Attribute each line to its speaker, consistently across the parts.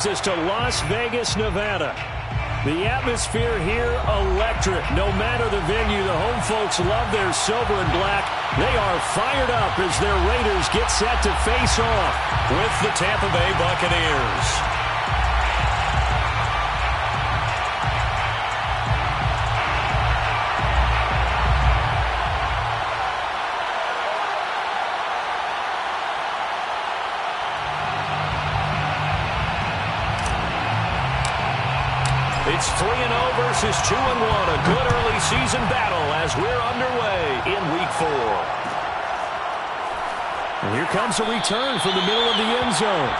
Speaker 1: Is to Las Vegas, Nevada. The atmosphere here electric. No matter the venue, the home folks love their silver and black. They are fired up as their Raiders get set to face off with the Tampa Bay Buccaneers. It's 3-0 versus 2-1. A good early season battle as we're underway in Week 4. And here comes a return from the middle of the end zone.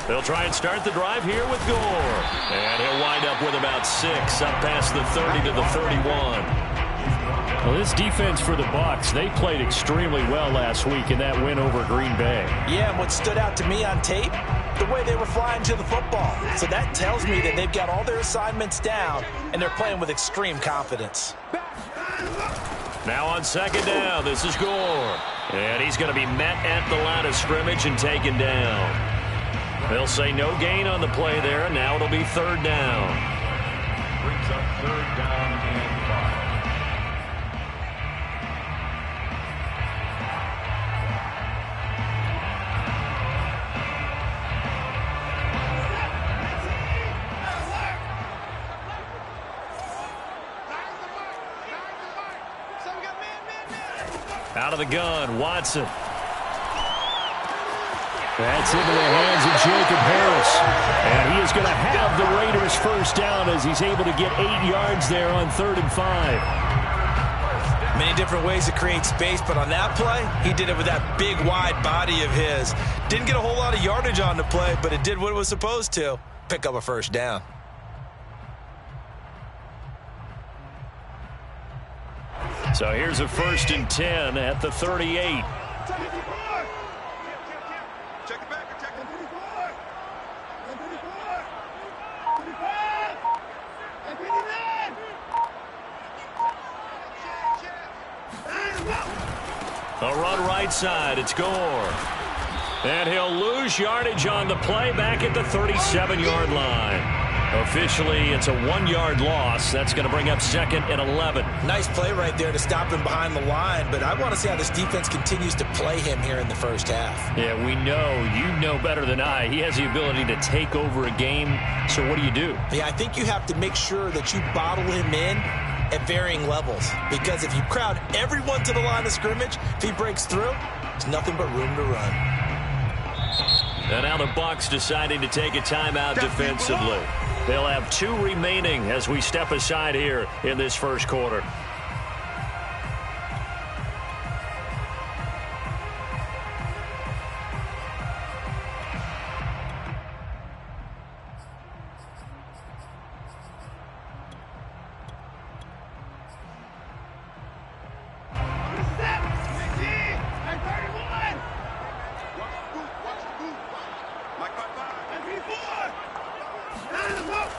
Speaker 1: They'll try and start the drive here with Gore. And he'll wind up with about 6 up past the 30 to the 31. Well, this defense for the Bucs, they played extremely well last week in that win over Green Bay.
Speaker 2: Yeah, and what stood out to me on tape, the way they were flying to the football. So that tells me that they've got all their assignments down, and they're playing with extreme confidence.
Speaker 1: Now on second down, this is Gore. And he's going to be met at the line of scrimmage and taken down. They'll say no gain on the play there, and now it'll be third down. Brings up third down and 5. Out of the gun, Watson. That's into the hands of Jacob Harris. And he is going to have the Raiders first down as he's able to get 8 yards there on 3rd and 5.
Speaker 2: Many different ways to create space, but on that play, he did it with that big, wide body of his. Didn't get a whole lot of yardage on the play, but it did what it was supposed to. Pick up a first down.
Speaker 1: So here's a 1st and 10 at the 38. A run right side. It's Gore. And he'll lose yardage on the play back at the 37-yard line. Officially, it's a 1-yard loss. That's going to bring up 2nd and 11.
Speaker 2: Nice play right there to stop him behind the line, but I want to see how this defense continues to play him here in the first half.
Speaker 1: Yeah, we know. You know better than I. He has the ability to take over a game. So what do?
Speaker 2: Yeah, I think you have to make sure that you bottle him in at varying levels, because if you crowd everyone to the line of scrimmage, if he breaks through, there's nothing but room to run.
Speaker 1: And now the Bucs deciding to take a timeout defensively. They'll have 2 remaining as we step aside here in this first quarter.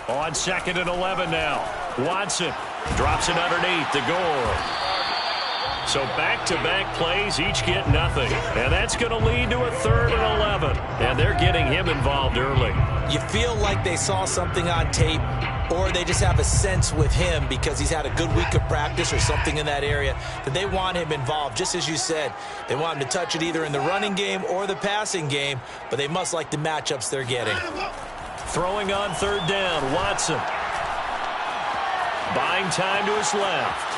Speaker 1: On 2nd and 11 now. Watson drops it underneath to Gore. So back-to-back plays, each get nothing. And that's going to lead to a 3rd and 11. And they're getting him involved early.
Speaker 2: You feel like they saw something on tape, or they just have a sense with him because he's had a good week of practice or something in that area that they want him involved. Just as you said, they want him to touch it either in the running game or the passing game, but they must like the matchups they're getting.
Speaker 1: Throwing on 3rd down, Watson. Buying time to his left.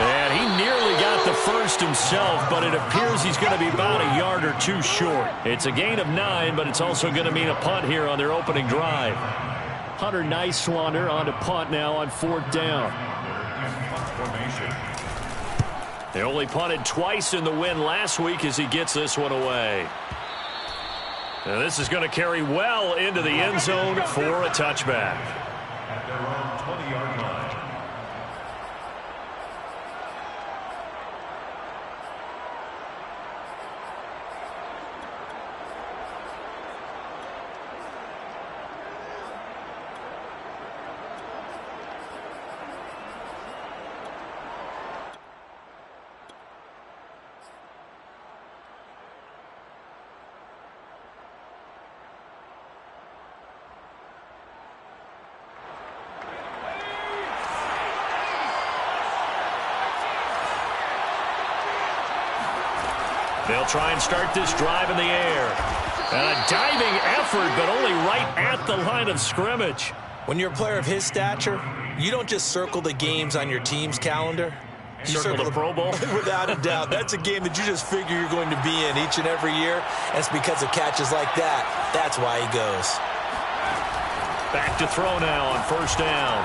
Speaker 1: And he nearly got the first himself, but it appears he's going to be about a yard or 2 short. It's a gain of 9, but it's also going to mean a punt here on their opening drive. Hunter Nicewander on to punt now on 4th down. They only punted twice in the win last week as he gets this one away. And this is going to carry well into the end zone for a touchback.
Speaker 3: At their own 20-yard line.
Speaker 1: They'll try and start this drive in the air. And a diving effort, but only right at the line of scrimmage.
Speaker 2: When you're a player of his stature, you don't just circle the games on your team's calendar. You
Speaker 1: circle the Pro Bowl?
Speaker 2: Without a doubt. That's a game that you just figure you're going to be in each and every year. And it's because of catches like that. That's why he goes.
Speaker 1: Back to throw now on first down.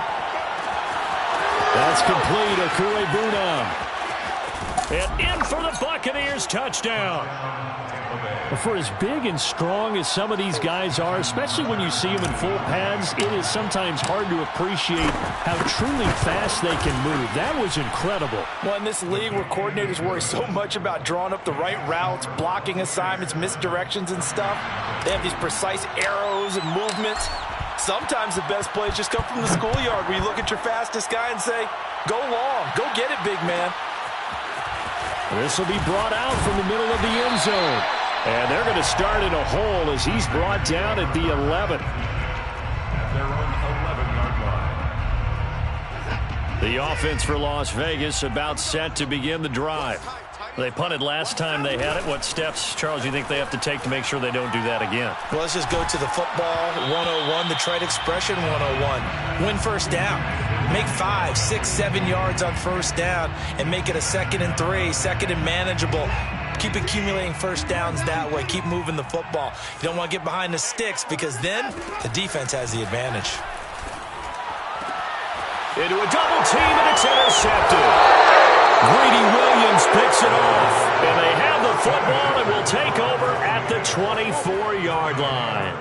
Speaker 1: That's complete. Okuegbunam. And in for the Buccaneers touchdown. For as big and strong as some of these guys are, especially when you see them in full pads, it is sometimes hard to appreciate how truly fast they can move. That was incredible.
Speaker 4: Well, in this league where coordinators worry so much about drawing up the right routes, blocking assignments, misdirections and stuff, they have these precise arrows and movements. Sometimes the best plays just come from the schoolyard where you look at your fastest guy and say, go long, go get it, big man.
Speaker 1: This will be brought out from the middle of the end zone. And they're going to start in a hole as he's brought down at the 11.
Speaker 3: At their own 11-yard line.
Speaker 1: The offense for Las Vegas about set to begin the drive. They punted last time they had it. What steps, Charles, do you think they have to take to make sure they don't do that again?
Speaker 2: Well, let's just go to the football 101, the trade expression 101. Win first down. Make 5, 6, 7 yards on first down and make it a 2nd and 3, 2nd and manageable. Keep accumulating first downs that way. Keep moving the football. You don't want to get behind the sticks because then the defense has the advantage.
Speaker 1: Into a double team, and it's intercepted. Greedy Williams picks it off, and they have the football and will take over at the 24-yard line.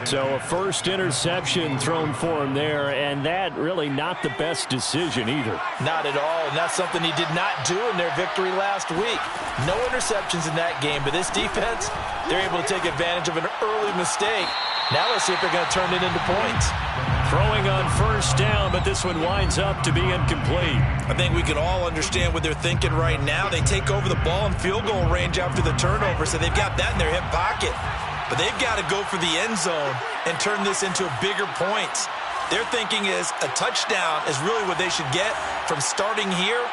Speaker 1: So a first interception thrown for him there, and that really not the best decision either.
Speaker 2: Not at all, and that's something he did not do in their victory last week. No interceptions in that game, but this defense, they're able to take advantage of an early mistake. Now let's see if they're going to turn it into points.
Speaker 1: Throwing on first down, but this one winds up to be incomplete.
Speaker 2: I think we can all understand what they're thinking right now. They take over the ball in field goal range after the turnover, so they've got that in their hip pocket. But they've got to go for the end zone and turn this into bigger points. Their thinking is a touchdown is really what they should get from starting here.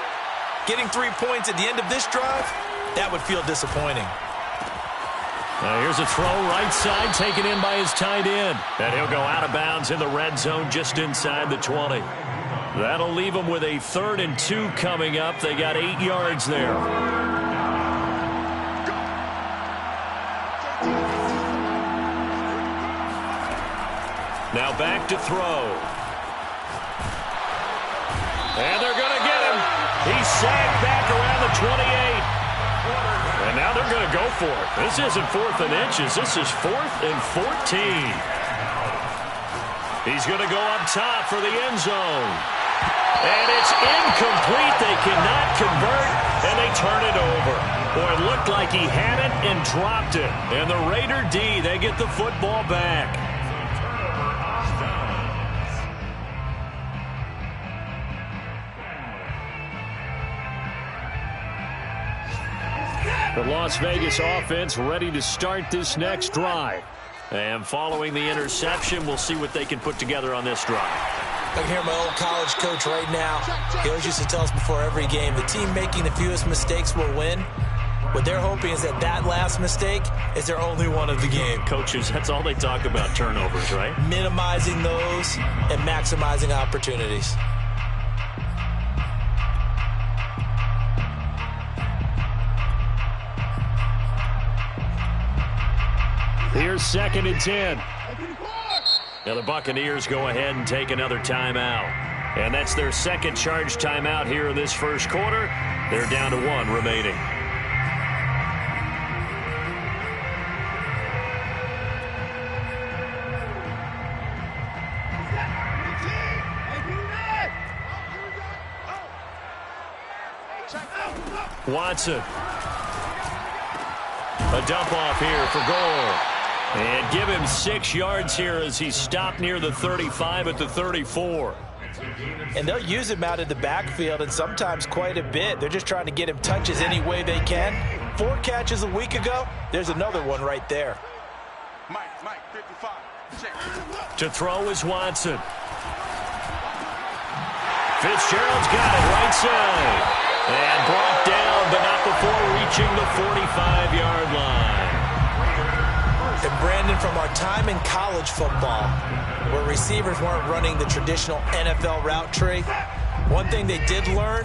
Speaker 2: Getting 3 points at the end of this drive, that would feel disappointing.
Speaker 1: Now here's a throw right side taken in by his tight end. And he'll go out of bounds in the red zone just inside the 20. That'll leave them with a 3rd and 2 coming up. They got 8 yards there. Now back to throw. And they're going to get him. He's sagged back around the 28. And now they're going to go for it. This isn't 4th and inches. This is 4th and 14. He's going to go up top for the end zone. And it's incomplete. They cannot convert, and they turn it over. Boy, it looked like he had it and dropped it. And the Raider D, they get the football back. The Las Vegas offense ready to start this next drive. And following the interception, we'll see what they can put together on this drive.
Speaker 2: I can hear my old college coach right now. He always used to tell us before every game, the team making the fewest mistakes will win. What they're hoping is that that last mistake is their only one of the game.
Speaker 1: Coaches, that's all they talk about, turnovers, right?
Speaker 2: Minimizing those and maximizing opportunities.
Speaker 1: Here's 2nd and 10. Now the Buccaneers go ahead and take another timeout. And that's their 2nd charge timeout here in this first quarter. They're down to 1 remaining. Watson. A dump off here for Gore. And give him 6 yards here as he's stopped near the 35 at the 34.
Speaker 4: And they'll use him out of the backfield, and sometimes quite a bit. They're just trying to get him touches any way they can. 4 catches a week ago. There's another one right there.
Speaker 5: Mike, 55. Check.
Speaker 1: To throw is Watson. Fitzgerald's got it right side. And brought down, but not before reaching the 45-yard line.
Speaker 2: And Brandon, from our time in college football, where receivers weren't running the traditional NFL route tree, one thing they did learn,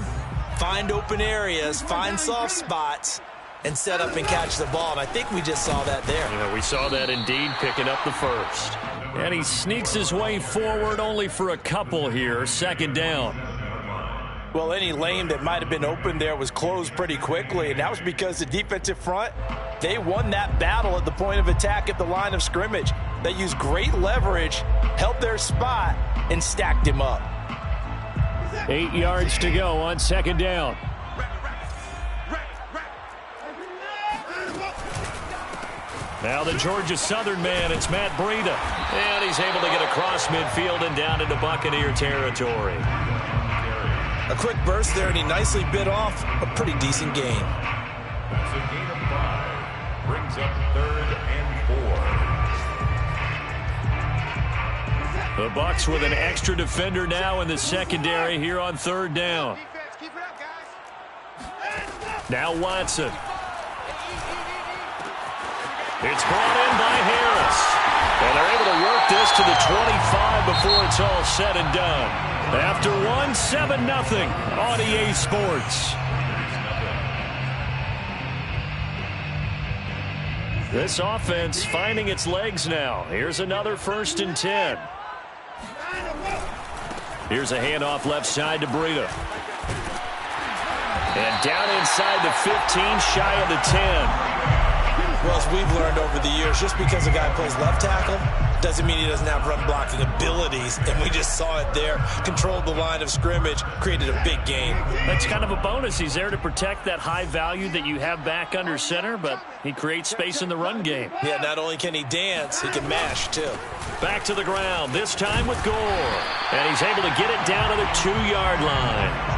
Speaker 2: find open areas, find soft spots, and set up and catch the ball. And I think we just saw that there.
Speaker 1: Yeah, we saw that indeed, picking up the first. And he sneaks his way forward only for a couple here. 2nd down.
Speaker 4: Well, any lane that might have been open there was closed pretty quickly, and that was because the defensive front, they won that battle at the point of attack at the line of scrimmage. They used great leverage, held their spot, and stacked him up.
Speaker 1: 8 yards to go on 2nd down. Now the Georgia Southern man, it's Matt Breida. And he's able to get across midfield and down into Buccaneer territory.
Speaker 2: A quick burst there, and he nicely bit off a pretty decent gain.
Speaker 3: That's a gain of 5. Brings up 3rd and 4.
Speaker 1: The Bucs with an extra defender now in the secondary here on 3rd down. Now Watson. It's brought in by Harris. And they're able to work this to the 25 before it's all said and done. After 7-0 on EA Sports. This offense finding its legs now. Here's another 1st and 10. Here's a handoff left side to Breida. And down inside the 15, shy of the 10.
Speaker 2: Well, as we've learned over the years, just because a guy plays left tackle doesn't mean he doesn't have run blocking abilities, and we just saw it there. Controlled the line of scrimmage, created a big gain.
Speaker 1: That's kind of a bonus. He's there to protect that high value that you have back under center, but he creates space in the run game.
Speaker 2: Yeah, not only can he dance, he can mash, too.
Speaker 1: Back to the ground, this time with Gore. And he's able to get it down to the 2-yard line.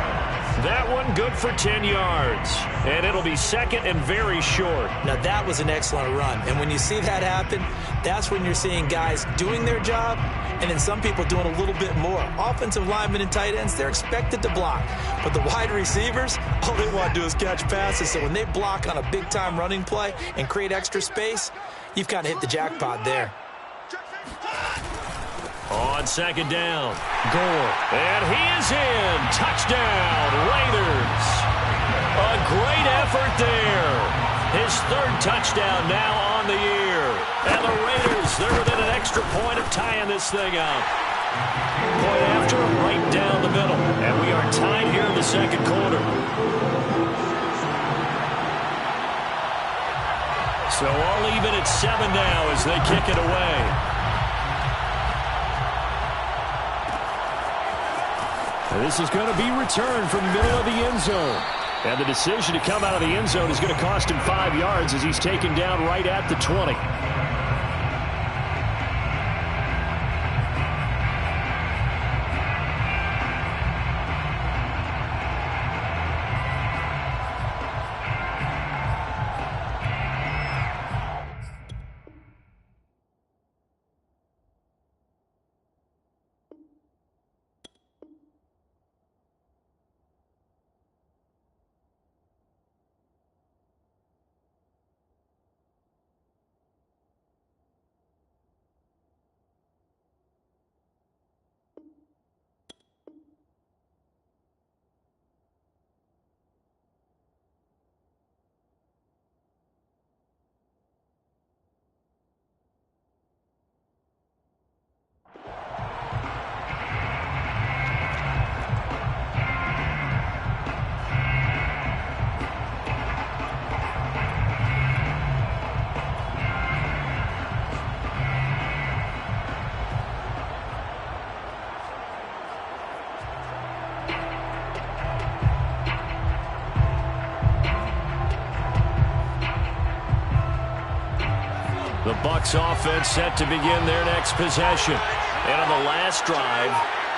Speaker 1: That one good for 10 yards. And it'll be 2nd and very short.
Speaker 2: Now, that was an excellent run. And when you see that happen, that's when you're seeing guys doing their job and then some people doing a little bit more. Offensive linemen and tight ends, they're expected to block. But the wide receivers, all they want to do is catch passes. So when they block on a big-time running play and create extra space, you've kind of hit the jackpot there.
Speaker 1: On 2nd down, Gore. And he is in. Touchdown, Raiders. A great effort there. His 3rd touchdown now on the year. And the Raiders, they're within an extra point of tying this thing up. Point after, right down the middle. And we are tied here in the 2nd quarter. So all even at 7 now as they kick it away. This is going to be returned from the middle of the end zone. And the decision to come out of the end zone is going to cost him 5 yards as he's taken down right at the 20. Bucs offense set to begin their next possession. And on the last drive,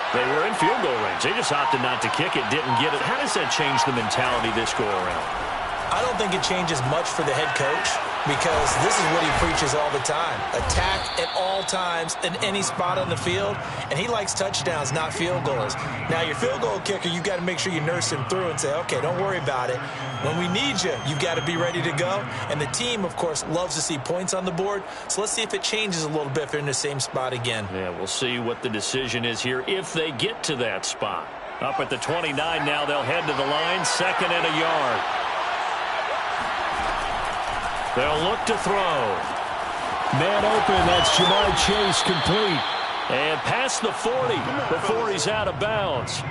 Speaker 1: they were in field goal range. They just opted not to kick it, didn't get it. How does that change the mentality this go around?
Speaker 2: I don't think it changes much for the head coach because this is what he preaches all the time. Attack at all times in any spot on the field, and he likes touchdowns, not field goals. Now, your field goal kicker, you've got to make sure you nurse him through and say, okay, don't worry about it. When we need you, you've got to be ready to go. And the team, of course, loves to see points on the board. So let's see if it changes a little bit if they're in the same spot again.
Speaker 1: Yeah, we'll see what the decision is here if they get to that spot. Up at the 29 now, they'll head to the line, 2nd and a yard. They'll look to throw. Man open, that's Jamar Chase complete. And past the 40 before he's out of bounds.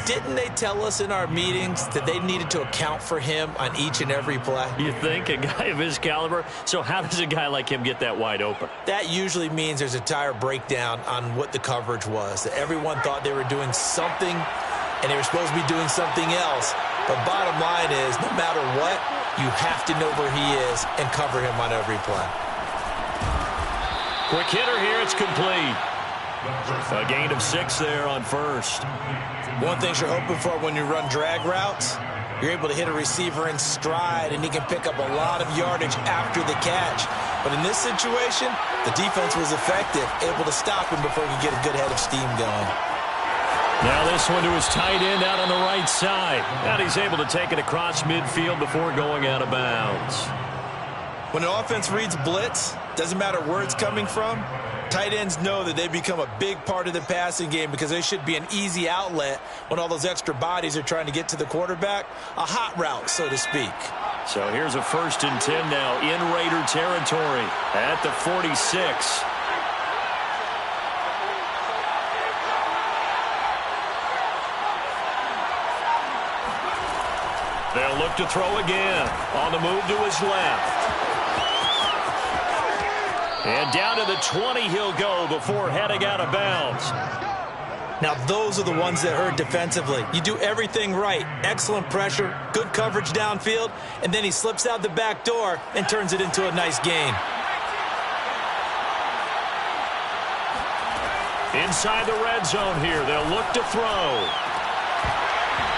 Speaker 2: Didn't they tell us in our meetings that they needed to account for him on each and every play?
Speaker 1: You think, a guy of his caliber? So how does a guy like him get that wide open?
Speaker 2: That usually means there's a tire breakdown on what the coverage was. That everyone thought they were doing something, and they were supposed to be doing something else. But bottom line is, no matter what, you have to know where he is and cover him on every play.
Speaker 1: Quick hitter here, it's complete. A gain of 6 there on first.
Speaker 2: One thing you're hoping for when you run drag routes, you're able to hit a receiver in stride, and he can pick up a lot of yardage after the catch. But in this situation, the defense was effective, able to stop him before he could get a good head of steam going.
Speaker 1: Now this one to his tight end out on the right side. And he's able to take it across midfield before going out of bounds.
Speaker 2: When an offense reads blitz, doesn't matter where it's coming from, tight ends know that they become a big part of the passing game because they should be an easy outlet when all those extra bodies are trying to get to the quarterback. A hot route, so to speak.
Speaker 1: So here's a 1st and 10 now in Raider territory at the 46. They'll look to throw again. On the move to his left. And down to the 20 he'll go before heading out of bounds.
Speaker 2: Now those are the ones that hurt defensively. You do everything right. Excellent pressure, good coverage downfield, and then he slips out the back door and turns it into a nice gain.
Speaker 1: Inside the red zone here, they'll look to throw.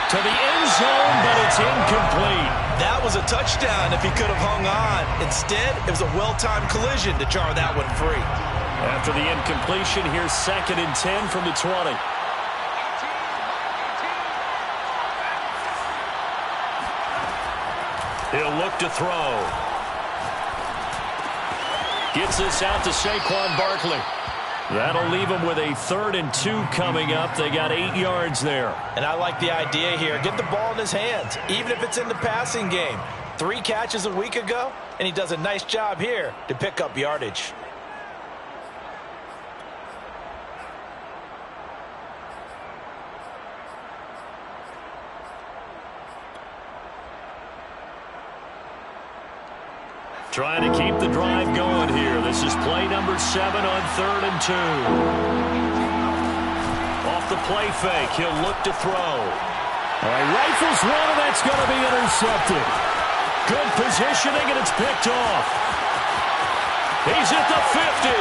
Speaker 1: To the end zone, but it's incomplete.
Speaker 2: That was a touchdown if he could have hung on. Instead, it was a well-timed collision to jar that one free.
Speaker 1: After the incompletion, here's 2nd and 10 from the 20. He'll look to throw. Gets this out to Saquon Barkley. That'll leave them with a 3rd and 2 coming up. They got 8 yards there.
Speaker 4: And I like the idea here. Get the ball in his hands, even if it's in the passing game. 3 catches a week ago, and he does a nice job here to pick up yardage.
Speaker 1: Trying to keep the drive going here. This is play number 7 on 3rd and 2. Off the play fake, he'll look to throw. All right, rifles one, and that's going to be intercepted. Good positioning, and it's picked off. He's at the 50,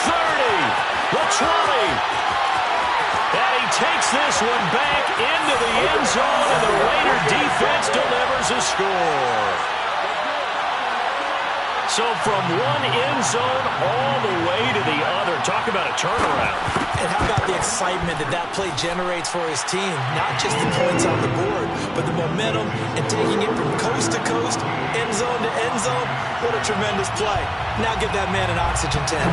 Speaker 1: 30, the 20. And he takes this one back into the end zone, and the Raider defense delivers a score. So from one end zone all the way to the other. Talk about a turnaround.
Speaker 2: And how about the excitement that that play generates for his team? Not just the points on the board, but the momentum and taking it from coast to coast, end zone to end zone. What a tremendous play. Now give that man an oxygen tank.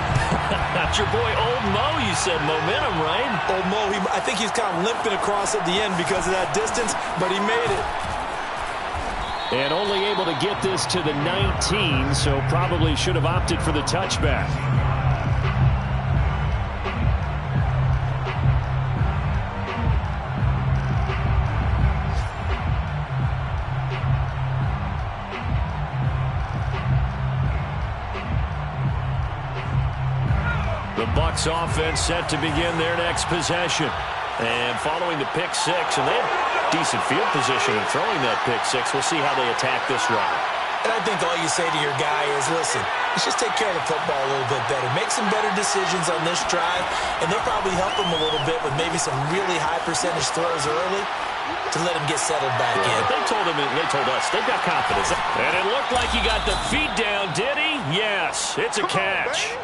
Speaker 1: That's your boy Old Mo, you said. Momentum, right?
Speaker 2: Old Mo, I think he's kind of limping across at the end because of that distance, but he made it.
Speaker 1: And only able to get this to the 19, so probably should have opted for the touchback. The Bucs offense set to begin their next possession. And following the pick six, and they have decent field position in throwing that pick six. We'll see how they attack this run.
Speaker 2: And I think all you say to your guy is, listen, let's just take care of the football a little bit better. Make some better decisions on this drive, and they'll probably help him a little bit with maybe some really high percentage throws early to let him get settled back in.
Speaker 1: They told us, they've got confidence. And it looked like he got the feet down, did he? Yes, it's a catch.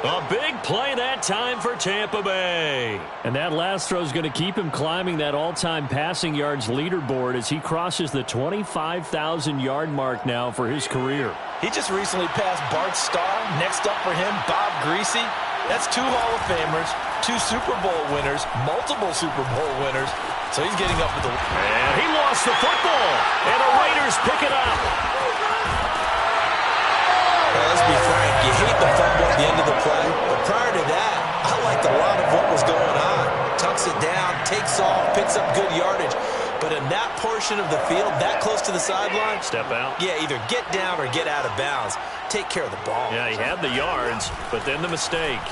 Speaker 1: A big play that time for Tampa Bay. And that last throw is going to keep him climbing that all-time passing yards leaderboard as he crosses the 25,000-yard mark now for his career.
Speaker 4: He just recently passed Bart Starr. Next up for him, Bob Greasy. That's 2 Hall of Famers, 2 Super Bowl winners, multiple Super Bowl winners. So he's getting up with the...
Speaker 1: And he lost the football. And the Raiders pick it up.
Speaker 2: Well, let's be frank, you hate the fumble at the end of the play, but prior to that, I liked a lot of what was going on. Tucks it down, takes off, picks up good yardage, but in that portion of the field, that close to the sideline,
Speaker 1: step out.
Speaker 2: Yeah, either get down or get out of bounds. Take care of the ball.
Speaker 1: Yeah, he had the yards, but then the mistake.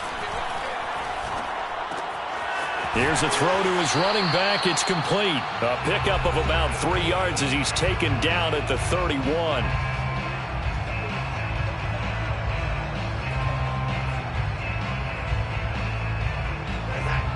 Speaker 1: Here's a throw to his running back. It's complete. A pickup of about 3 yards as he's taken down at the 31.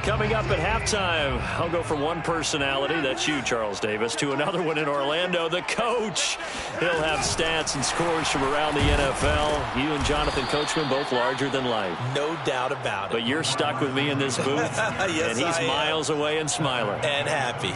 Speaker 1: Coming up at halftime, I'll go from one personality, that's you, Charles Davis, to another one in Orlando, the coach. He'll have stats and scores from around the NFL. You and Jonathan Coachman, both larger than life.
Speaker 2: No doubt about it.
Speaker 1: But you're stuck with me in this booth,
Speaker 2: yes,
Speaker 1: and he's miles away and smiling.
Speaker 2: And happy.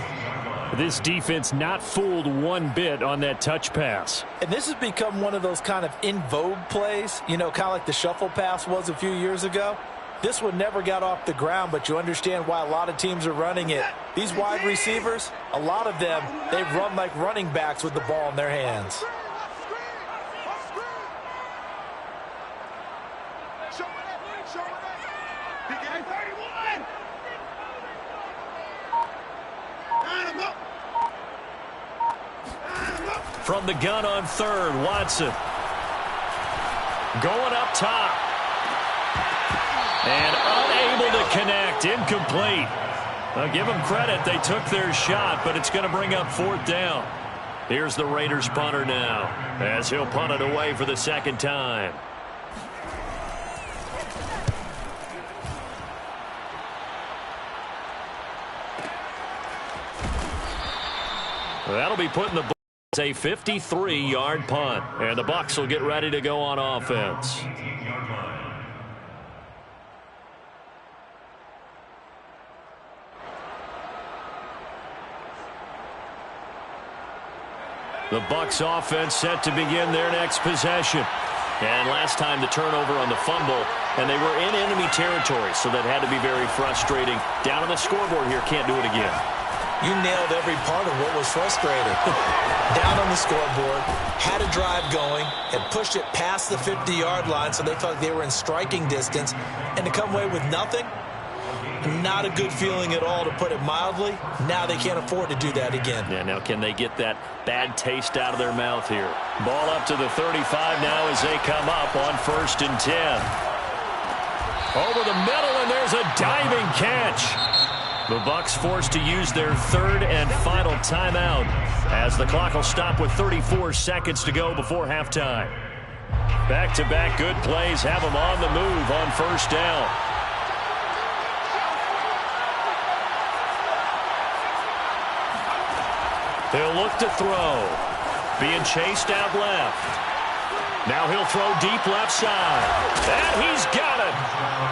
Speaker 1: This defense not fooled one bit on that touch pass.
Speaker 4: And this has become one of those kind of in vogue plays, you know, kind of like the shuffle pass was a few years ago. This one never got off the ground, but you understand why a lot of teams are running it. These wide receivers, a lot of them, they run like running backs with the ball in their hands.
Speaker 1: From the gun on third, Watson. Going up top. And unable to connect, incomplete. I'll give them credit, they took their shot, but it's going to bring up 4th down. Here's the Raiders punter now, as he'll punt it away for the 2nd time. That'll be putting the Bucs a 53-yard punt, and the Bucs will get ready to go on offense. The Bucs offense set to begin their next possession. And last time the turnover on the fumble, and they were in enemy territory, so that had to be very frustrating. Down on the scoreboard here, can't do it again.
Speaker 2: You nailed every part of what was frustrating. Down on the scoreboard, had a drive going, had pushed it past the 50-yard line, so they felt like they were in striking distance, and to come away with nothing, not a good feeling at all, to put it mildly. Now they can't afford to do that again.
Speaker 1: Yeah, now can they get that bad taste out of their mouth here? Ball up to the 35 now as they come up on 1st and 10. Over the middle, and there's a diving catch. The Bucs forced to use their 3rd and final timeout as the clock will stop with 34 seconds to go before halftime. Back-to-back good plays have them on the move on 1st down. He'll look to throw. Being chased out left. Now he'll throw deep left side. And he's got it.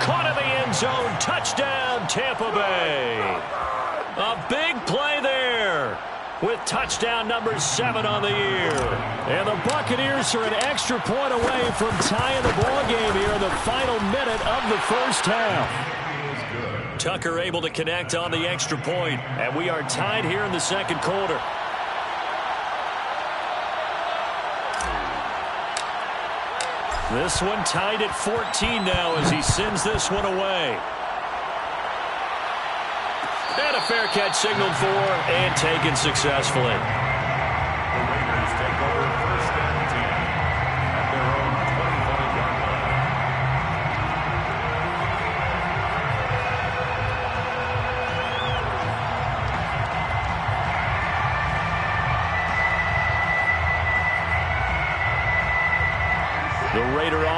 Speaker 1: Caught in the end zone. Touchdown, Tampa Bay. A big play there with touchdown number 7 on the year. And the Buccaneers are an extra point away from tying the ball game here in the final minute of the 1st half. Tucker able to connect on the extra point, and we are tied here in the 2nd quarter. This one tied at 14 now as he sends this one away. And a fair catch signaled for and taken successfully.
Speaker 3: The Raiders take over 1st and 10 at their own 25-yard line.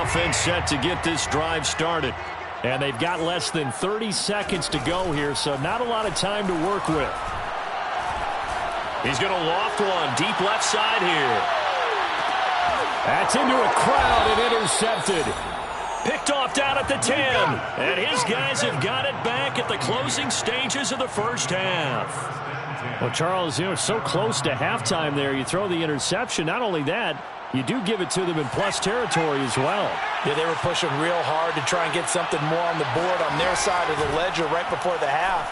Speaker 1: offense set to get this drive started. And they've got less than 30 seconds to go here, so not a lot of time to work with. He's going to loft one deep left side here. That's into a crowd and intercepted. Picked off down at the 10. And his guys have got it back at the closing stages of the first half. Well, Charles, so close to halftime there. You throw the interception. Not only that, you do give it to them in plus territory as well.
Speaker 4: Yeah, they were pushing real hard to try and get something more on the board on their side of the ledger right before the half.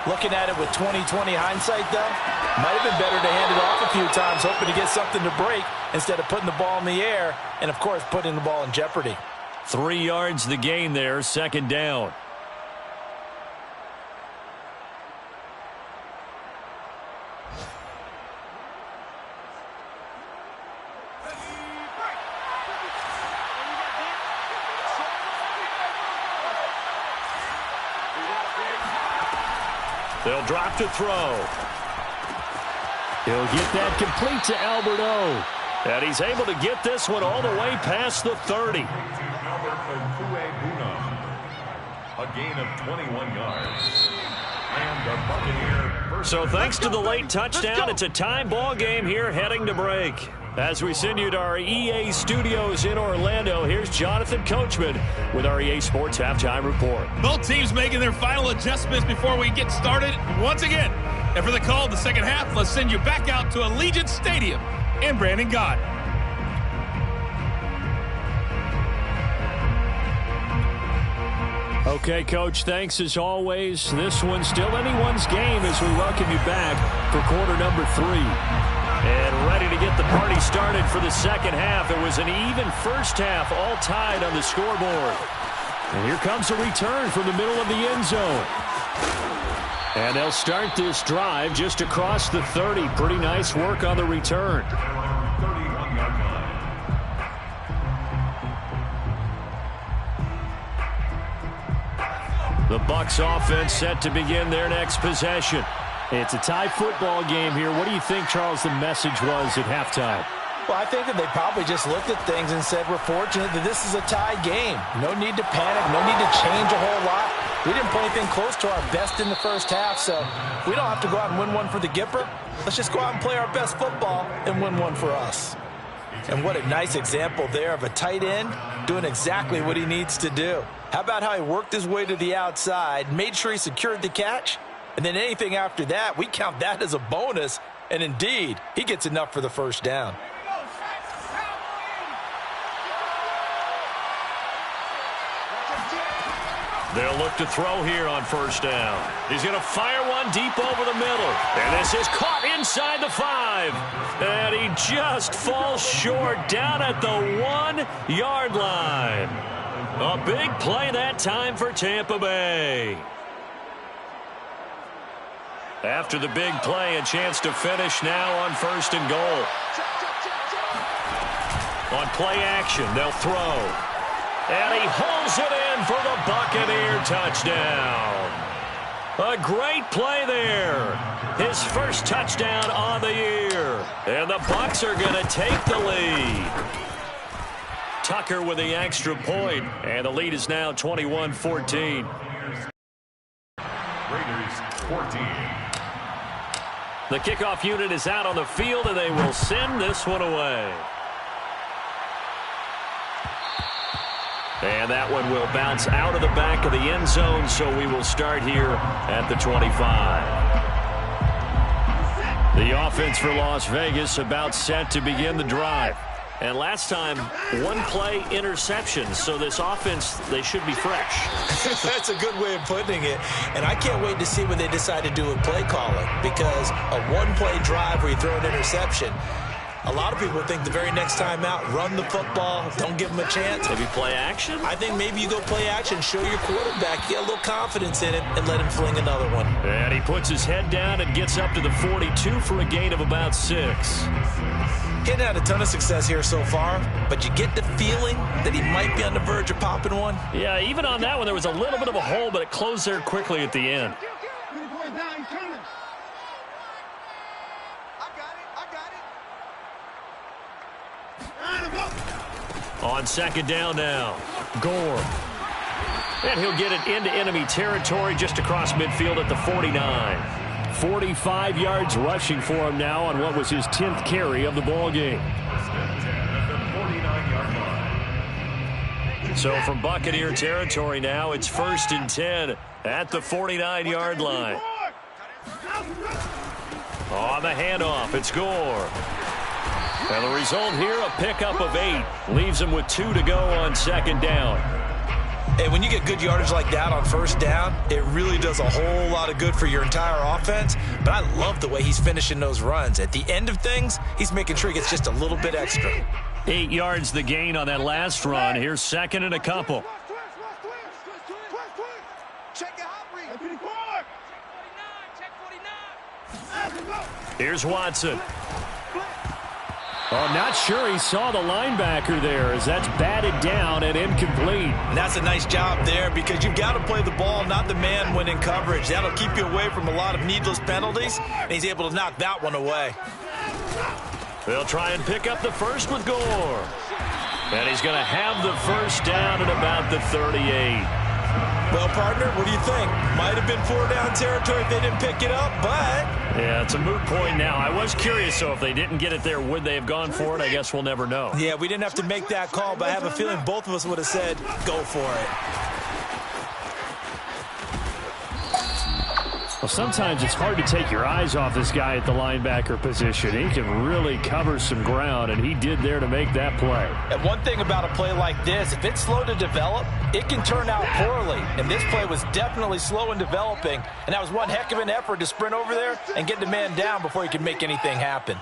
Speaker 4: Looking at it with 20/20 hindsight, though, might have been better to hand it off a few times, hoping to get something to break instead of putting the ball in the air and, of course, putting the ball in jeopardy.
Speaker 1: 3 yards the gain there, second down. They'll drop to throw. He'll get that complete to Alberto. And he's able to get this one all the way past the 30.
Speaker 3: A gain of 21 yards. And the Buccaneer.
Speaker 1: So thanks to the late touchdown, it's a tie ball game here heading to break. As we send you to our EA studios in Orlando, here's Jonathan Coachman with our EA Sports Halftime Report.
Speaker 6: Both teams making their final adjustments before we get started once again. And for the call of the second half, let's send you back out to Allegiant Stadium in Brandon Gott.
Speaker 1: Okay, Coach, thanks as always. This one's still anyone's game as we welcome you back for quarter number 3. And ready to get the party started for the second half. It was an even first half, all tied on the scoreboard. And here comes a return from the middle of the end zone. And they'll start this drive just across the 30. Pretty nice work on the return.
Speaker 3: 31-yard line.
Speaker 1: The Bucs offense set to begin their next possession. It's a tie football game here. What do you think, Charles, the message was at halftime?
Speaker 4: Well, I think that they probably just looked at things and said, we're fortunate that this is a tie game. No need to panic. No need to change a whole lot. We didn't play anything close to our best in the first half, so we don't have to go out and win one for the Gipper. Let's just go out and play our best football and win one for us. And what a nice example there of a tight end doing exactly what he needs to do. How about how he worked his way to the outside, made sure he secured the catch, and then anything after that, we count that as a bonus. And indeed, he gets enough for the first down.
Speaker 1: They'll look to throw here on first down. He's going to fire one deep over the middle. And this is caught inside the 5. And he just falls short down at the 1-yard line. A big play that time for Tampa Bay. After the big play, a chance to finish now on first and goal. On play action, they'll throw. And he holds it in for the Buccaneer touchdown. A great play there. His first touchdown on the year. And the Bucs are going to take the lead. Tucker with the extra point. And the lead is now 21-14.
Speaker 3: Raiders 14.
Speaker 1: The kickoff unit is out on the field, and they will send this one away. And that one will bounce out of the back of the end zone, so we will start here at the 25. The offense for Las Vegas about set to begin the drive. And last time, one play interception. So this offense, they should be fresh.
Speaker 2: That's a good way of putting it. And I can't wait to see what they decide to do with play calling. Because a one-play drive where you throw an interception, a lot of people think the very next time out, run the football, don't give them a chance.
Speaker 1: Maybe play action?
Speaker 2: I think maybe you go play action, show your quarterback, get a little confidence in it, and let him fling another one.
Speaker 1: And he puts his head down and gets up to the 42 for a gain of about 6.
Speaker 2: Getting had a ton of success here so far, but you get the feeling that he might be on the verge of popping one.
Speaker 1: Yeah, even on that one, there was a little bit of a hole, but it closed there quickly at the end. On second down now, Gore. And he'll get it into enemy territory just across midfield at the 49. 45 yards rushing for him now on what was his 10th carry of the ball game. So from Buccaneer territory now, it's 1st and 10 at the 49-yard line. On the handoff, it's Gore. And the result here, a pickup of 8. Leaves him with 2 to go on second down.
Speaker 2: And when you get good yardage like that on first down, it really does a whole lot of good for your entire offense. But I love the way he's finishing those runs. At the end of things, he's making sure he gets just a little bit extra.
Speaker 1: 8 yards the gain on that last run. Here's second and a couple. Here's Watson. Oh, not sure he saw the linebacker there as that's batted down and incomplete.
Speaker 2: And that's a nice job there because you've got to play the ball, not the man when in coverage. That'll keep you away from a lot of needless penalties, and he's able to knock that one away.
Speaker 1: They'll try and pick up the first with Gore. And he's going to have the first down at about the 38.
Speaker 2: Well, partner, what do you think? Might have been 4-down territory if they didn't pick it up, but...
Speaker 1: Yeah, it's a moot point now. I was curious, so if they didn't get it there, would they have gone for it? I guess we'll never know.
Speaker 2: Yeah, we didn't have to make that call, but I have a feeling both of us would have said, go for it.
Speaker 1: Well, sometimes it's hard to take your eyes off this guy at the linebacker position. He can really cover some ground, and he did there to make that play.
Speaker 4: And one thing about a play like this, if it's slow to develop, it can turn out poorly. And this play was definitely slow in developing, and that was one heck of an effort to sprint over there and get the man down before he could make anything happen.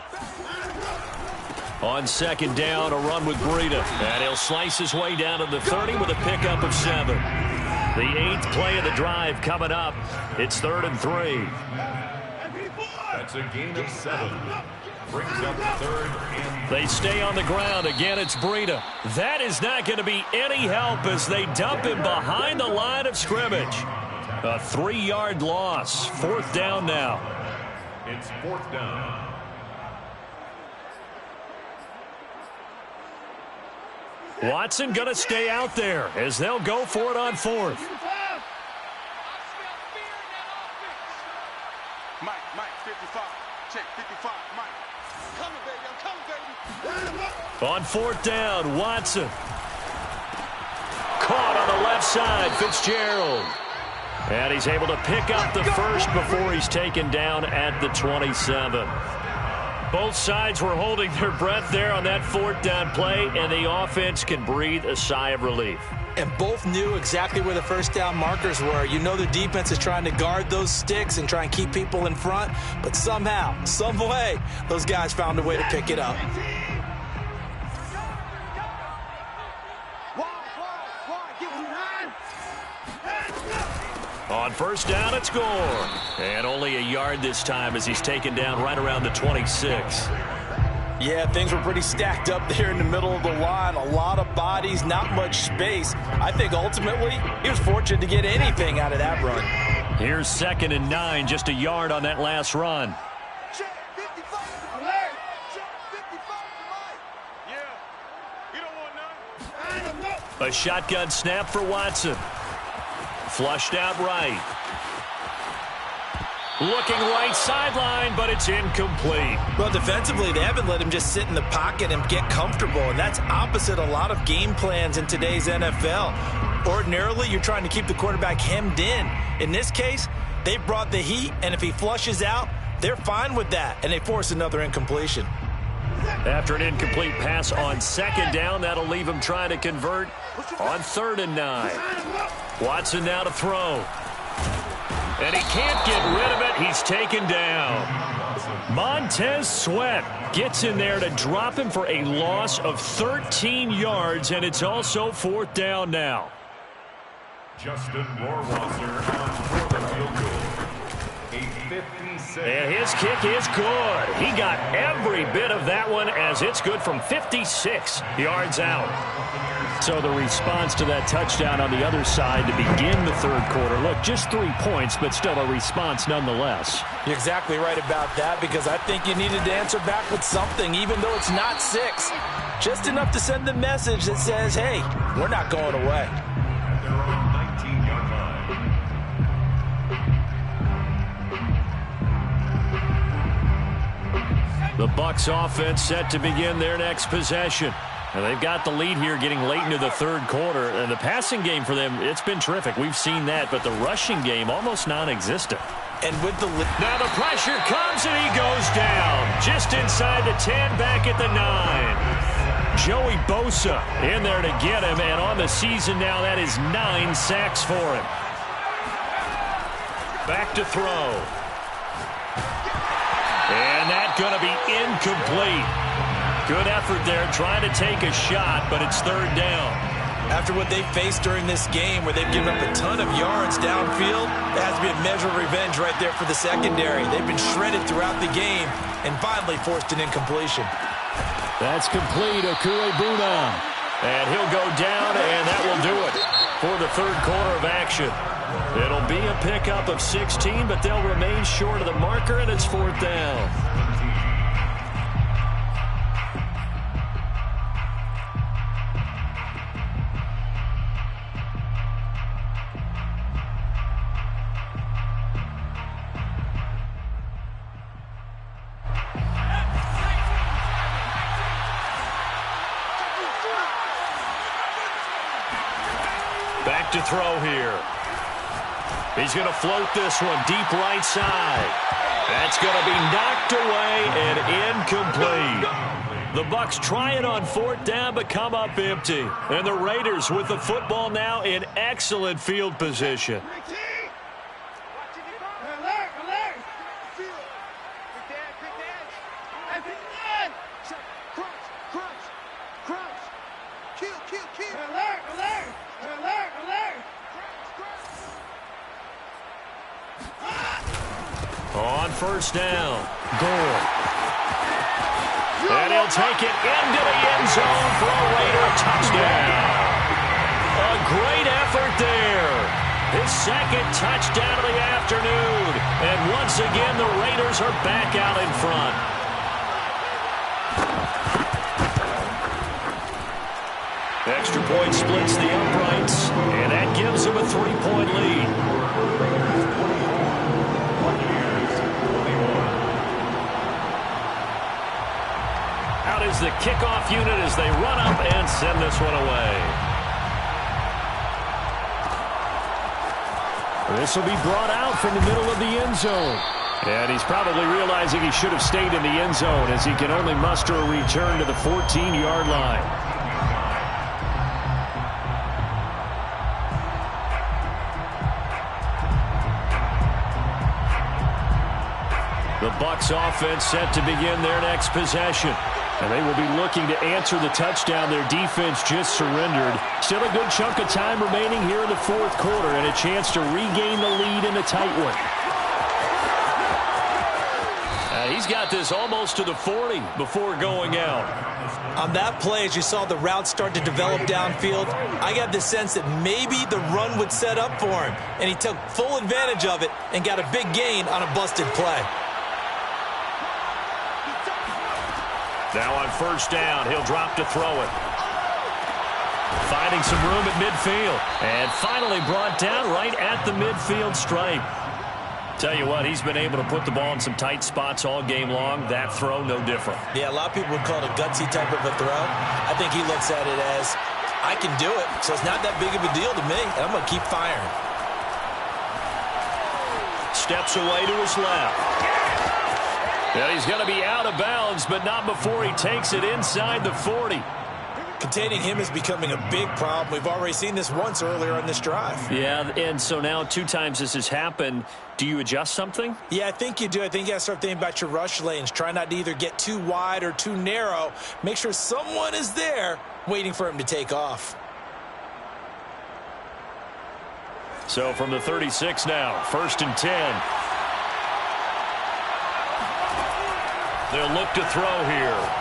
Speaker 1: On second down, a run with Breida. And he'll slice his way down to the 30 with a pickup of 7. The 8th play of the drive coming up. It's 3rd and 3.
Speaker 3: That's a gain of 7. Brings up 3rd and...
Speaker 1: They stay on the ground. Again, it's Breida. That is not going to be any help as they dump him behind the line of scrimmage. A 3-yard loss. 4th down now.
Speaker 3: It's 4th down.
Speaker 1: Watson going to stay out there as they'll go for it on 4th.
Speaker 5: Mike, 55. Check, 55, Mike. Coming, baby, I'm coming, baby.
Speaker 1: On 4th down, Watson. Caught on the left side, Fitzgerald. And he's able to pick up the first before he's taken down at the 27. Both sides were holding their breath there on that 4th down play, and the offense can breathe a sigh of relief.
Speaker 2: And both knew exactly where the first down markers were. You know the defense is trying to guard those sticks and try and keep people in front, but somehow, some way, those guys found a way to pick it up.
Speaker 1: On first down, it's Gore. And only a yard this time as he's taken down right around the 26.
Speaker 4: Yeah, things were pretty stacked up there in the middle of the line. A lot of bodies, not much space. I think ultimately he was fortunate to get anything out of that run.
Speaker 1: Here's 2nd and 9, just a yard on that last run. A shotgun snap for Watson. Flushed out right. Looking right sideline, but it's incomplete.
Speaker 2: Well, defensively, they haven't let him just sit in the pocket and get comfortable, and that's opposite a lot of game plans in today's NFL. Ordinarily, you're trying to keep the quarterback hemmed in. In this case, they brought the heat, and if he flushes out, they're fine with that, and they force another incompletion.
Speaker 1: After an incomplete pass on 2nd down, that'll leave him trying to convert on 3rd and 9. Watson now to throw. And he can't get rid of it. He's taken down. Montez Sweat gets in there to drop him for a loss of 13 yards, and it's also 4th down now.
Speaker 3: Justin Rohrwasser on for the field goal. A 56.
Speaker 1: And his kick is good. He got every bit of that one as it's good from 56 yards out. So the response to that touchdown on the other side to begin the 3rd quarter. Look, just 3 points, but still a response nonetheless.
Speaker 4: You're exactly right about that because I think you needed to answer back with something, even though it's not 6. Just enough to send the message that says, hey, we're not going away.
Speaker 3: At their own 19-yard line.
Speaker 1: The Bucs offense set to begin their next possession. Now they've got the lead here getting late into the third quarter. And the passing game for them, it's been terrific. We've seen that. But the rushing game, almost non-existent.
Speaker 2: And with the
Speaker 1: now the pressure comes and he goes down. Just inside the 10, back at the 9. Joey Bosa in there to get him. And on the season now, that is 9 sacks for him. Back to throw. And that's going to be incomplete. Good effort there, trying to take a shot, but it's third down.
Speaker 2: After what they faced during this game where they've given up a ton of yards downfield, there has to be a measure of revenge right there for the secondary. They've been shredded throughout the game and finally forced an incompletion.
Speaker 1: That's complete, Okuebuna. And he'll go down, and that will do it for the third quarter of action. It'll be a pickup of 16, but they'll remain short of the marker, and it's fourth down. Back to throw here. He's going to float this one deep right side. That's going to be knocked away and incomplete. The Bucs try it on fourth down but come up empty. And the Raiders with the football now in excellent field position. On first down, Gore. And he'll take it into the end zone for a Raider touchdown. A great effort there. His second touchdown of the afternoon. And once again, the Raiders are back out in front. Extra point splits the uprights, and that gives him a 3-point lead. Out is the kickoff unit as they run up and send this one away. This will be brought out from the middle of the end zone. And he's probably realizing he should have stayed in the end zone as he can only muster a return to the 14-yard line. The Bucs offense set to begin their next possession. And they will be looking to answer the touchdown their defense just surrendered. Still a good chunk of time remaining here in the fourth quarter and a chance to regain the lead in a tight one. He's got this almost to the 40 before going out.
Speaker 2: On that play, as you saw the route start to develop downfield, I got the sense that maybe the run would set up for him. And he took full advantage of it and got a big gain on a busted play.
Speaker 1: Now on first down, he'll drop to throw it. Finding some room at midfield. And finally brought down right at the midfield stripe. Tell you what, he's been able to put the ball in some tight spots all game long. That throw, no different.
Speaker 2: Yeah, a lot of people would call it a gutsy type of a throw. I think he looks at it as, I can do it, so it's not that big of a deal to me, and I'm going to keep firing.
Speaker 1: Steps away to his left. And he's going to be out of bounds, but not before he takes it inside the 40.
Speaker 2: Containing him is becoming a big problem. We've already seen this once earlier on this drive.
Speaker 1: Yeah, and so now 2 times this has happened. Do you adjust something?
Speaker 2: Yeah, I think you do. I think you got to start thinking about your rush lanes. Try not to either get too wide or too narrow. Make sure someone is there waiting for him to take off.
Speaker 1: So from the 36 now, 1st and 10. They'll look to throw here.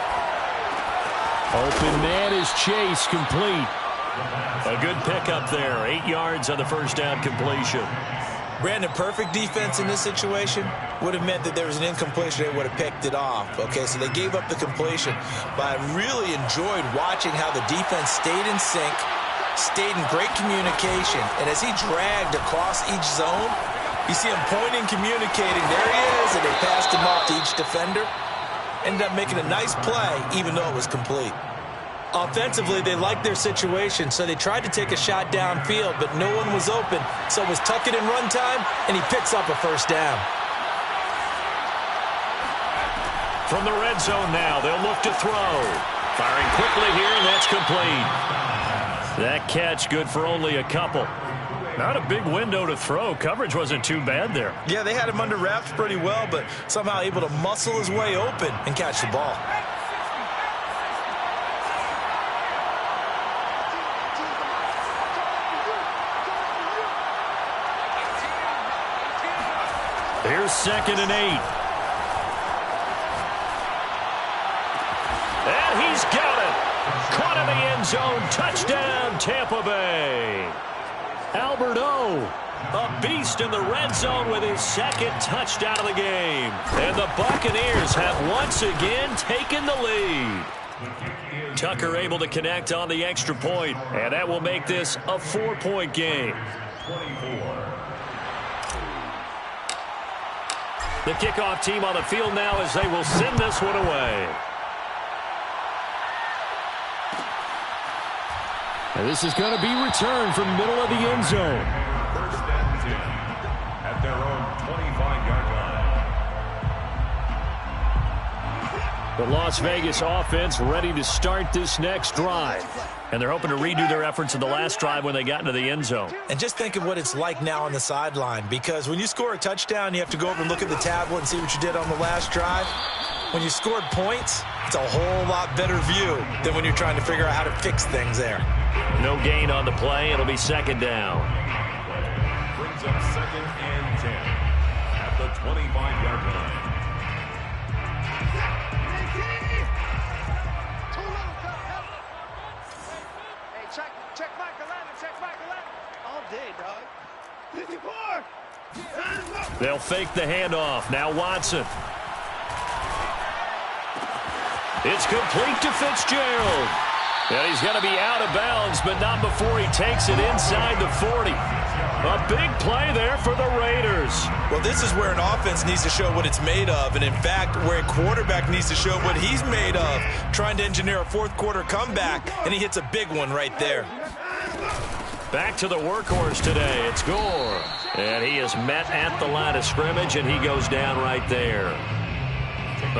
Speaker 1: Open man is Chase, complete. A good pickup there. 8 yards on the first down completion.
Speaker 2: Brandon, perfect defense in this situation would have meant that there was an incompletion. They would have picked it off. Okay, so they gave up the completion. But I really enjoyed watching how the defense stayed in sync, stayed in great communication. And as he dragged across each zone, you see him pointing, communicating. There he is, and they passed him off to each defender. Ended up making a nice play, even though it was complete. Offensively, they liked their situation, so they tried to take a shot downfield, but no one was open. So it was tuck it in run time, and he picks up a first down.
Speaker 1: From the red zone now, they'll look to throw. Firing quickly here, and that's complete. That catch good for only a couple. Not a big window to throw. Coverage wasn't too bad there.
Speaker 2: Yeah, they had him under wraps pretty well, but somehow able to muscle his way open and catch the ball.
Speaker 1: Here's 2nd and 8. And he's got it. Caught in the end zone. Touchdown, Tampa Bay. Albert O, a beast in the red zone with his 2nd touchdown of the game. And the Buccaneers have once again taken the lead. Tucker able to connect on the extra point, and that will make this a 4-point game.
Speaker 3: 24.
Speaker 1: The kickoff team on the field now as they will send this one away.
Speaker 7: And this is going to be returned from middle of the end zone.
Speaker 3: 1st and 10 at their own 25-yard line.
Speaker 1: The Las Vegas offense ready to start this next drive. And they're hoping to redo their efforts in the last drive when they got into the end zone.
Speaker 2: And just think of what it's like now on the sideline, because when you score a touchdown, you have to go over and look at the tablet and see what you did on the last drive. When you scored points, it's a whole lot better view than when you're trying to figure out how to fix things there.
Speaker 1: No gain on the play. It'll be 2nd down.
Speaker 3: Brings up 2nd and 10 at the 25-yard line.
Speaker 5: Check Mike 11, check Mike 11. All day, dog. 54.
Speaker 1: They'll fake the handoff. Now Watson. It's complete to Fitzgerald. And he's going to be out of bounds, but not before he takes it inside the 40. A big play there for the Raiders.
Speaker 2: Well, this is where an offense needs to show what it's made of, and in fact, where a quarterback needs to show what he's made of, trying to engineer a 4th quarter comeback, and he hits a big one right there.
Speaker 1: Back to the workhorse today. It's Gore. And he is met at the line of scrimmage, and he goes down right there.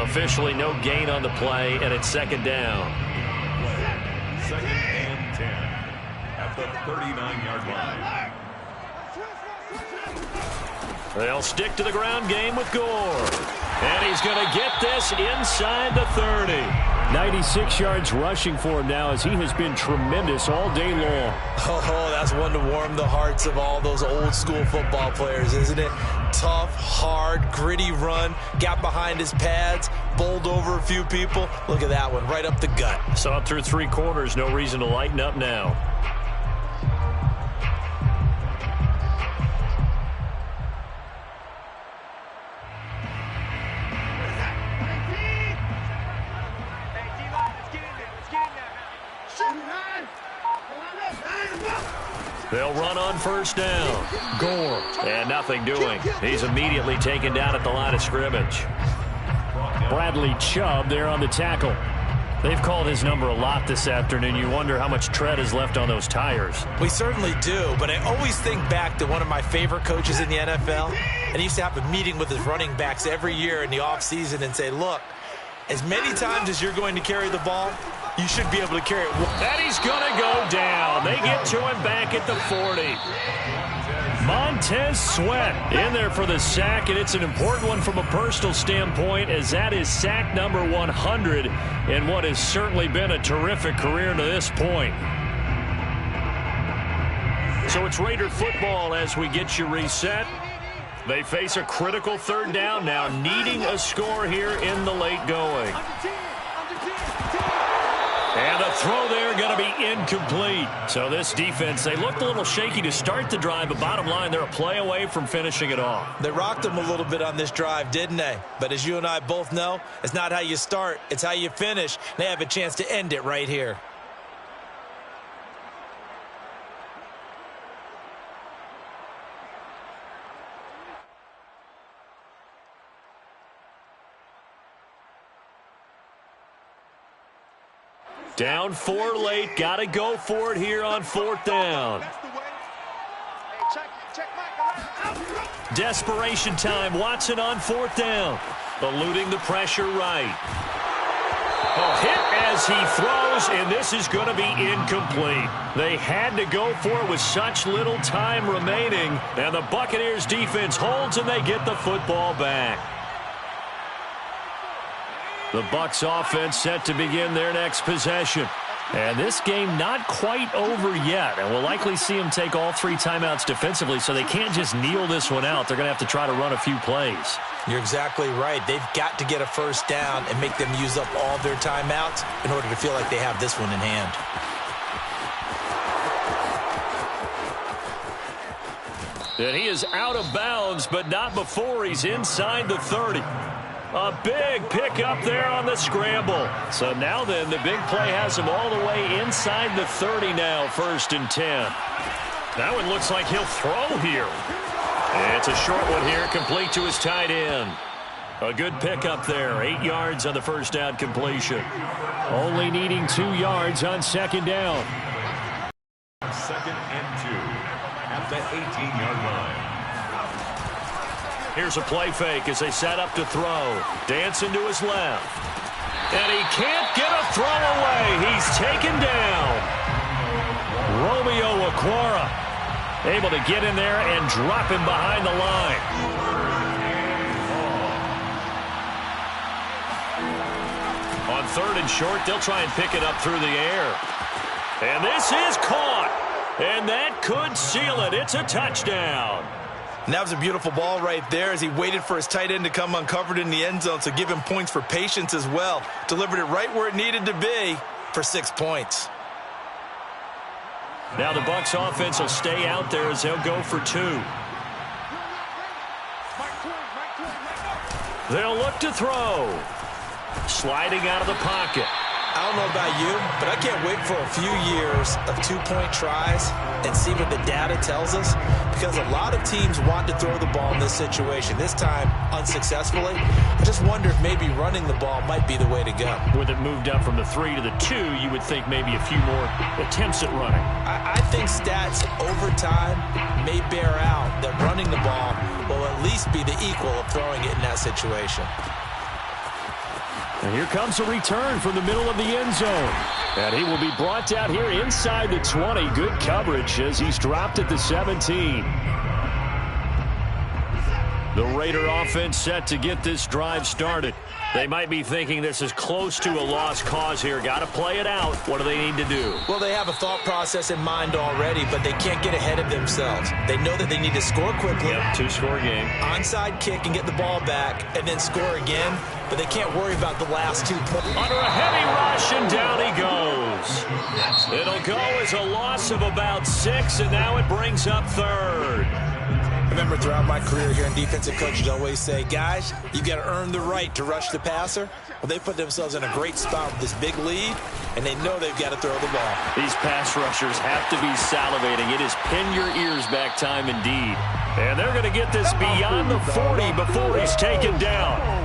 Speaker 1: Officially no gain on the play, and it's 2nd down.
Speaker 3: 2nd and 10 at the 39-yard line.
Speaker 1: They'll stick to the ground game with Gore. And he's going to get this inside the 30. 96 yards rushing for him now as he has been tremendous all day long.
Speaker 2: Oh, that's one to warm the hearts of all those old school football players, isn't it? Tough, hard, gritty run, got behind his pads, bowled over a few people. Look at that one, right up the gut.
Speaker 1: Saw it through 3 quarters, no reason to lighten up now. They'll run on 1st down. Gore. And nothing doing. He's immediately taken down at the line of scrimmage. Bradley Chubb there on the tackle. They've called his number a lot this afternoon. You wonder how much tread is left on those tires.
Speaker 2: We certainly do, but I always think back to one of my favorite coaches in the NFL, and he used to have a meeting with his running backs every year in the offseason and say, look, as many times as you're going to carry the ball, you should be able to carry it.
Speaker 1: And he's going to go down. They get to him back at the 40. Montez Sweat in there for the sack, and it's an important one from a personal standpoint, as that is sack number 100 in what has certainly been a terrific career to this point. So it's Raider football as we get you reset. They face a critical 3rd down now, needing a score here in the late going. And the throw there going to be incomplete. So this defense, they looked a little shaky to start the drive, but bottom line, they're a play away from finishing it off.
Speaker 2: They rocked them a little bit on this drive, didn't they? But as you and I both know, it's not how you start, it's how you finish. They have a chance to end it right here.
Speaker 1: Down 4 late. Got to go for it here on 4th down. Desperation time. Watson on 4th down. Eluding the pressure right. A hit as he throws, and this is going to be incomplete. They had to go for it with such little time remaining, and the Buccaneers defense holds, and they get the football back. The Bucs offense set to begin their next possession. And this game not quite over yet. And we'll likely see them take all 3 timeouts defensively, so they can't just kneel this one out. They're going to have to try to run a few plays.
Speaker 2: You're exactly right. They've got to get a first down and make them use up all their timeouts in order to feel like they have this one in hand.
Speaker 1: And he is out of bounds, but not before he's inside the 30. A big pickup there on the scramble. So now then, the big play has him all the way inside the 30 now, 1st and 10. That one looks like he'll throw here. It's a short one here, complete to his tight end. A good pickup there, 8 yards on the first down completion. Only needing 2 yards on 2nd down.
Speaker 3: 2nd and 2 at the 18-yard line.
Speaker 1: Here's a play fake as they set up to throw. Dancing to his left. And he can't get a throw away. He's taken down. Romeo Okwara able to get in there and drop him behind the line. On 3rd and short, they'll try and pick it up through the air. And this is caught. And that could seal it. It's a touchdown.
Speaker 4: And that was a beautiful ball right there as he waited for his tight end to come uncovered in the end zone, so give him points for patience as well. Delivered it right where it needed to be for 6 points.
Speaker 1: Now the Bucs offense will stay out there as they'll go for 2. They'll look to throw. Sliding out of the pocket.
Speaker 2: I don't know about you, but I can't wait for a few years of 2-point tries and see what the data tells us, because a lot of teams want to throw the ball in this situation. This time, unsuccessfully. I just wonder if maybe running the ball might be the way to go.
Speaker 1: With it moved up from the 3 to the 2, you would think maybe a few more attempts at running.
Speaker 2: I think stats over time may bear out that running the ball will at least be the equal of throwing it in that situation.
Speaker 1: And here comes a return from the middle of the end zone. And he will be brought down here inside the 20. Good coverage as he's dropped at the 17. The Raider offense set to get this drive started. They might be thinking this is close to a lost cause here. Got to play it out. What do they need to do?
Speaker 2: Well, they have a thought process in mind already, but they can't get ahead of themselves. They know that they need to score quickly.
Speaker 1: Yep, 2-score game.
Speaker 2: Onside kick and get the ball back, and then score again. But they can't worry about the last 2 points.
Speaker 1: Under a heavy rush, and down he goes. It'll go as a loss of about 6, and now it brings up 3rd.
Speaker 2: I remember throughout my career here in defensive coaches always say, guys, you got to earn the right to rush the passer. Well, they put themselves in a great spot with this big lead, and they know they've got to throw the ball.
Speaker 1: These pass rushers have to be salivating. It is pin your ears back time indeed. And they're going to get this beyond the 40 before he's taken down.